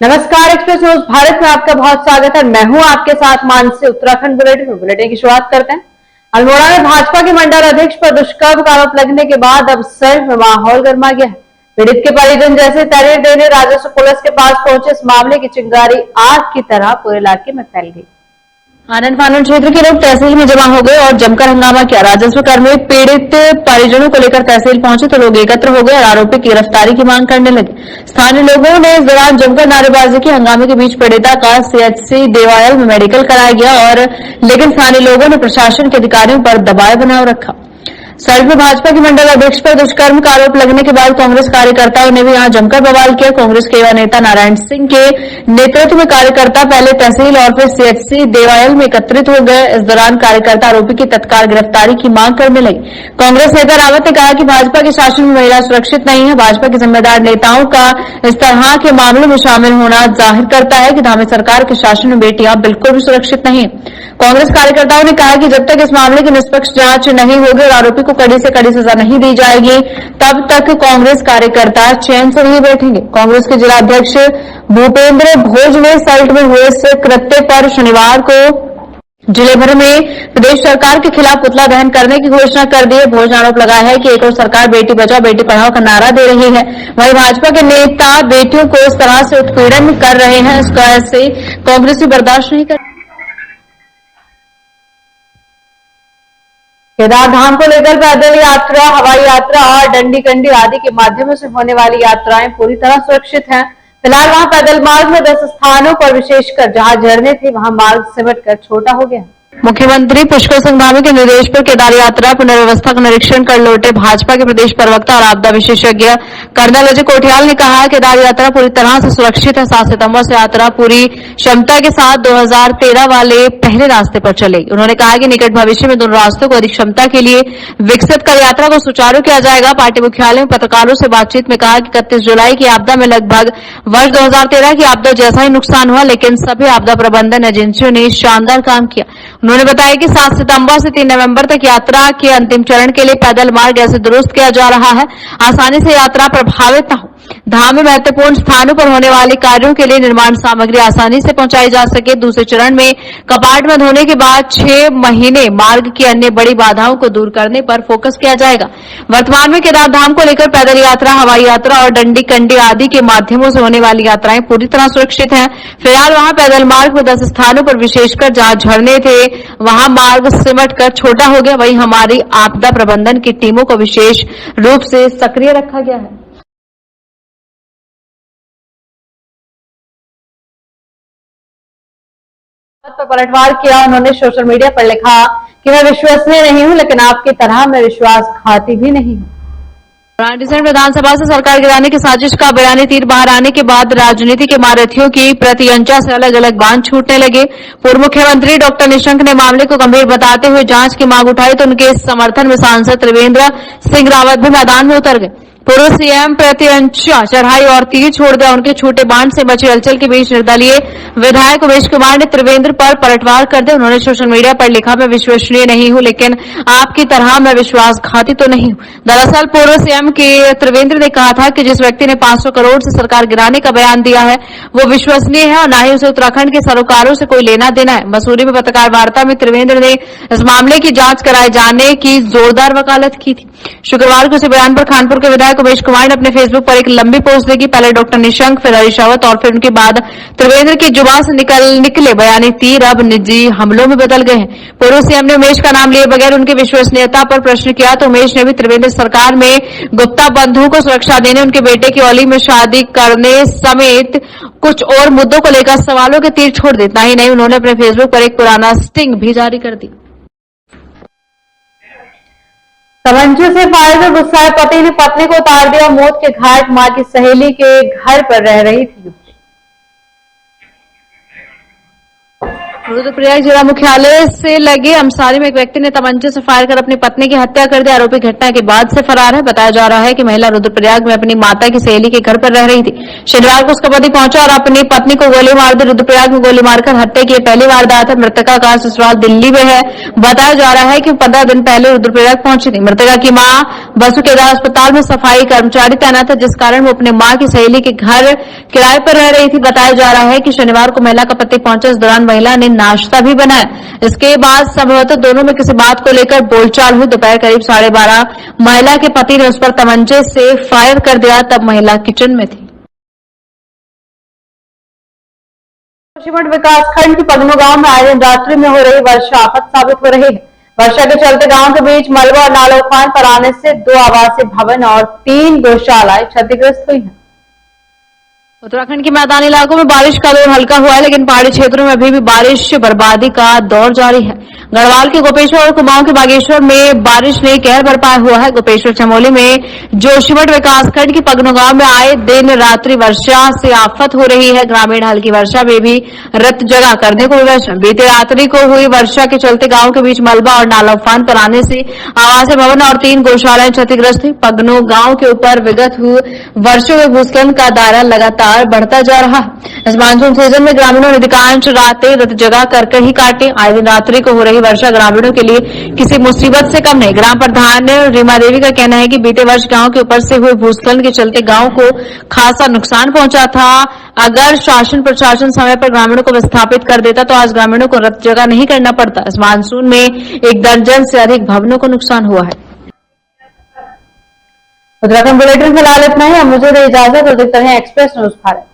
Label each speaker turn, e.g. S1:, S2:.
S1: नमस्कार, express news Bharat में आपका बहुत स्वागत है। मैं हूं आपके साथ मानसी। उत्तराखंड बुलेटिन की शुरुआत करते हैं। अल्मोड़ा में भाजपा के मंडल अध्यक्ष पर दुष्कर्म का आरोप लगने के बाद अब शहर में माहौल गर्मा गया है। पीड़ित के परिजन जैसे तहरीर देने राजस्व पुलिस के पास पहुंचे, इस मामले की चिंगारी आग की तरह पूरे इलाके में फैल गई। आनंद फानन क्षेत्र के लोग तहसील में जमा हो गए और जमकर हंगामा किया। राजस्व कर्मी पीड़ित परिजनों को लेकर तहसील पहुंचे तो लोग एकत्र हो गए और आरोपी की गिरफ्तारी की मांग करने लगे। स्थानीय लोगों ने इस दौरान जमकर नारेबाजी की। हंगामे के बीच पीड़िता का सीएचसी देवायल में मेडिकल कराया गया लेकिन स्थानीय लोगों ने प्रशासन के अधिकारियों पर दबाव बनाए रखा। सड़क में भाजपा के मंडल अध्यक्ष पर दुष्कर्म का आरोप लगने के बाद कांग्रेस कार्यकर्ताओं ने भी यहां जमकर बवाल किया। कांग्रेस के युवा नेता नारायण सिंह के नेतृत्व में कार्यकर्ता पहले तहसील और फिर सीएचसी देवायल में एकत्रित हो गए। इस दौरान कार्यकर्ता आरोपी की तत्काल गिरफ्तारी की मांग करने लगे। कांग्रेस नेता रावत ने कहा कि भाजपा के शासन में महिला सुरक्षित नहीं है। भाजपा के जिम्मेदार नेताओं का इस तरह के मामलों में शामिल होना जाहिर करता है कि धामी सरकार के शासन में बेटियां बिल्कुल भी सुरक्षित नहीं है। कांग्रेस कार्यकर्ताओं ने कहा कि जब तक इस मामले की निष्पक्ष जांच नहीं होगी और आरोपी को कड़ी से कड़ी सजा नहीं दी जाएगी तब तक कांग्रेस कार्यकर्ता चैन से नहीं बैठेंगे। कांग्रेस के जिला अध्यक्ष भूपेंद्र भोज ने सल्ट में हुए इस कृत्य पर शनिवार को जिले भर में प्रदेश सरकार के खिलाफ पुतला दहन करने की घोषणा कर दी है। भोज ने आरोप लगाया है कि एक और सरकार बेटी बचाओ बेटी पढ़ाओ का नारा दे रही है, वहीं भाजपा के नेता बेटियों को इस तरह से उत्पीड़न कर रहे हैं। इसका ऐसे कांग्रेस भी बर्दाश्त नहीं कर। केदार धाम को लेकर पैदल यात्रा, हवाई यात्रा और डंडी कंडी आदि के माध्यमों से होने वाली यात्राएं पूरी तरह सुरक्षित हैं। फिलहाल वहां पैदल मार्ग में 10 स्थानों पर विशेषकर जहां झरने थे वहां मार्ग सिमटकर छोटा हो गया। मुख्यमंत्री पुष्कर सिंह धामी के निर्देश पर केदार यात्रा पुनर्व्यवस्था का निरीक्षण कर लौटे भाजपा के प्रदेश प्रवक्ता और आपदा विशेषज्ञ कर्नल अजय कोठियाल ने कहा केदार यात्रा पूरी तरह से सुरक्षित है। 7 सितंबर से यात्रा पूरी क्षमता के साथ 2013 वाले पहले रास्ते पर चलेगी। उन्होंने कहा कि निकट भविष्य में दोनों रास्तों को अधिक क्षमता के लिए विकसित कर यात्रा को सुचारू किया जाएगा। पार्टी मुख्यालय में पत्रकारों से बातचीत में कहा कि 31 जुलाई की आपदा में लगभग वर्ष 2013 की आपदा जैसा ही नुकसान हुआ, लेकिन सभी आपदा प्रबंधन एजेंसियों ने शानदार काम किया। उन्होंने बताया कि 7 सितंबर से 3 नवंबर तक यात्रा के अंतिम चरण के लिए पैदल मार्ग ऐसे दुरुस्त किया जा रहा है आसानी से यात्रा प्रभावित न हो। धाम में महत्वपूर्ण स्थानों पर होने वाले कार्यों के लिए निर्माण सामग्री आसानी से पहुंचाई जा सके। दूसरे चरण में कपाट बंद होने के बाद 6 महीने मार्ग की अन्य बड़ी बाधाओं को दूर करने पर फोकस किया जाएगा। वर्तमान में केदार धाम को लेकर पैदल यात्रा, हवाई यात्रा और डंडी कंडी आदि के माध्यमों से होने वाली यात्राएं पूरी तरह सुरक्षित हैं। फिलहाल वहां पैदल मार्ग में 10 स्थानों पर विशेषकर जहां झरने थे वहां मार्ग सिमट कर छोटा हो गया। वहीं हमारी आपदा प्रबंधन की टीमों को विशेष रूप से सक्रिय रखा गया है। पर पलटवार किया। उन्होंने सोशल मीडिया पर लिखा कि मैं विश्वसनीय नहीं हूं, लेकिन आपकी तरह मैं विश्वासघाती भी नहीं हूं। राजस्थान विधानसभा से सरकार गिराने की साजिश का बयानी तीर बाहर आने के बाद राजनीति के महारथियों की प्रतियंचा से अलग अलग बांध छूटने लगे। पूर्व मुख्यमंत्री डॉक्टर निशंक ने मामले को गंभीर बताते हुए जांच की मांग उठाई तो उनके समर्थन में सांसद त्रिवेंद्र सिंह रावत भी मैदान में उतर गए। पूर्व सीएम प्रतियंचा चढ़ाई और तीर छोड़ दिया। उनके छोटे बांध से बचे हलचल के बीच निर्दलीय विधायक उमेश कुमार ने त्रिवेंद्र पर पलटवार कर दिया। उन्होंने सोशल मीडिया पर लिखा, मैं विश्वसनीय नहीं हूं, लेकिन आपकी तरह मैं विश्वासघाती तो नहीं हूं। दरअसल पूर्व सीएम के त्रिवेंद्र ने कहा था कि जिस व्यक्ति ने 500 करोड़ से सरकार गिराने का बयान दिया है वो विश्वसनीय है और न ही उसे उत्तराखंड के सरोकारों से कोई लेना देना है। मसूरी में पत्रकार वार्ता में त्रिवेंद्र ने इस मामले की जांच कराए जाने की जोरदार वकालत की थी। शुक्रवार को इस बयान पर कानपुर के विधायक उमेश कुमार ने अपने फेसबुक पर एक लंबी पोस्ट देखी। पहले डॉक्टर निशंक, फिर हरीश रावत और फिर उनके बाद त्रिवेंद्र की जुबान से निकले बयानी तीर अब निजी हमलों में बदल गए हैं। पूर्व सीएम ने उमेश का नाम लिए बगैर उनकी विश्वसनीयता पर प्रश्न किया तो उमेश ने भी त्रिवेंद्र सरकार में गुप्ता बंधुओं को सुरक्षा देने, उनके बेटे की औली में शादी करने समेत कुछ और मुद्दों को लेकर सवालों के तीर छोड़ दिए। इतना ही नहीं, उन्होंने अपने फेसबुक पर एक पुराना स्टिंग भी जारी कर दी। तमंचे से फायर में गुस्साए पति ने पत्नी को उतार दिया मौत के घाट। मां की सहेली के घर पर रह रही थी। रुद्रप्रयाग जिला मुख्यालय से लगे अमसारी में एक व्यक्ति ने तमंचे से फायर कर अपनी पत्नी की हत्या कर दी। आरोपी घटना के बाद से फरार है। बताया जा रहा है कि महिला रुद्रप्रयाग में अपनी माता की सहेली के घर पर रह रही थी। शनिवार को उसका पति पहुंचा और अपनी पत्नी को गोली मार दी। रुद्रप्रयाग में गोली मारकर हत्या की पहली वारदात है। मृतका का ससुराल दिल्ली में है। बताया जा रहा है कि 15 दिन पहले रुद्रप्रयाग पहुंची थी। मृतका की मां बसु केदार अस्पताल में सफाई कर्मचारी तैनात है, जिस कारण वो अपने मां की सहेली के घर किराए पर रह रही थी। बताया जा रहा है कि शनिवार को महिला का पति पहुंचा। इस दौरान महिला ने नाश्ता भी बनाया। इसके बाद संभवतः दोनों में किसी बात को लेकर बोलचाल हुई। दोपहर करीब 12:30 महिला के पति ने उस पर तमंचे से फायर कर दिया। तब महिला किचन में थी। जोशीमठ विकासखंड के पगनू गांव में आए दिन रात्रि में हो रही वर्षा आफत साबित हो रही है। वर्षा के चलते गांव के बीच मलबा और नाला उफान पर आने से 2 आवासीय भवन और 3 गौशालाएं क्षतिग्रस्त हुई हैं। उत्तराखंड के मैदानी इलाकों में बारिश का दौर हल्का हुआ है, लेकिन पहाड़ी क्षेत्रों में अभी भी बारिश बर्बादी का दौर जारी है। गढ़वाल के गोपेश्वर और कुमाऊं के बागेश्वर में बारिश ने कहर बरपाया हुआ है। गोपेश्वर चमोली में जोशीमठ विकासखंड के पगनू गांव में आए दिन रात्रि वर्षा से आफत हो रही है। ग्रामीण हल्की वर्षा में भी रत जगह करने को विवश है। बीते रात्रि को हुई वर्षा के चलते गांव के बीच मलबा और नाला उफान पर आने से आवासीय भवन और 3 गौशालाएं क्षतिग्रस्त हुई। पगनू गांव के ऊपर विगत हुए वर्षों में भूस्खलन का दायरा लगातार बढ़ता जा रहा है। इस मानसून सीजन में ग्रामीणों ने अधिकांश रातें रत जगह कर ही काटे। आज दिन रात्रि को हो रही वर्षा ग्रामीणों के लिए किसी मुसीबत से कम नहीं। ग्राम प्रधान रीमा देवी का कहना है कि बीते वर्ष गांव के ऊपर से हुए भूस्खलन के चलते गांव को खासा नुकसान पहुंचा था। अगर शासन प्रशासन समय पर ग्रामीणों को विस्थापित कर देता तो आज ग्रामीणों को रत जगह नहीं करना पड़ता। इस मानसून में 1 दर्जन से अधिक भवनों को नुकसान हुआ है। उत्तराखंड बुलेटिन फिलहाल इतना ही। अब मुझे दे इजाजत और देखते हैं एक्सप्रेस न्यूज भारत।